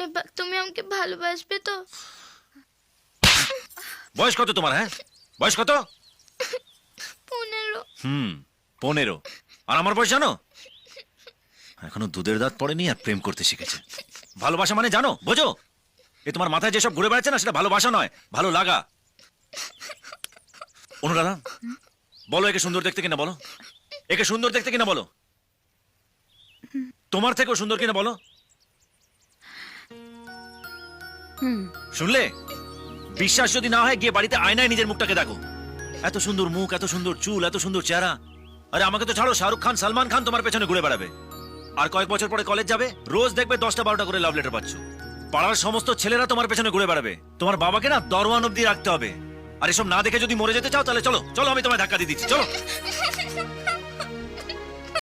এবার তুমি আমাকে ভালোবাসবে তো? বয়স কত তোমার? হ্যাঁ, বয়স কত? 15। 15। আর আমার বয়স জানো? এখনো দুধের দাঁত পড়েনি আর প্রেম করতে শিখেছে। ভালোবাসা মানে জানো, বোঝো? এ তোমার মাথায় যেসব ঘুরে বেড়াচ্ছে না, সেটা ভালোবাসা নয়, ভালো লাগা। অনুরাধা, বলো একে সুন্দর দেখতে কিনা বলো। একে সুন্দর দেখতে কিনা বলো। তোমার থেকেও সুন্দর কিনা বলো। শুনলে? বিশ্বাস যদি না হয় গিয়ে বাড়িতে আয়নায় নিজের মুখটাকে দেখো। এত সুন্দর মুখ, এত সুন্দর চুল, এত সুন্দর চেহারা। আরে আমাকে তো ছাড়ো, শাহরুখ খান, সালমান খান তোমার পেছনে ঘুরে বেড়াবে। আর কয়েক বছর পরে কলেজ যাবে, রোজ দেখবে 10টা-12টা করে লাভ লেটার পাচ্ছ। পাড়ার সমস্ত ছেলেরা তোমার পেছনে ঘুরে বেড়াবে। তোমার বাবাকে না দরওয়ান অব্দি রাখতে হবে। আর এসব না দেখে যদি মরে যেতে চাও তাহলে চলো চলো, আমি তোমায় ধাক্কা দিয়ে দিচ্ছি, চলো।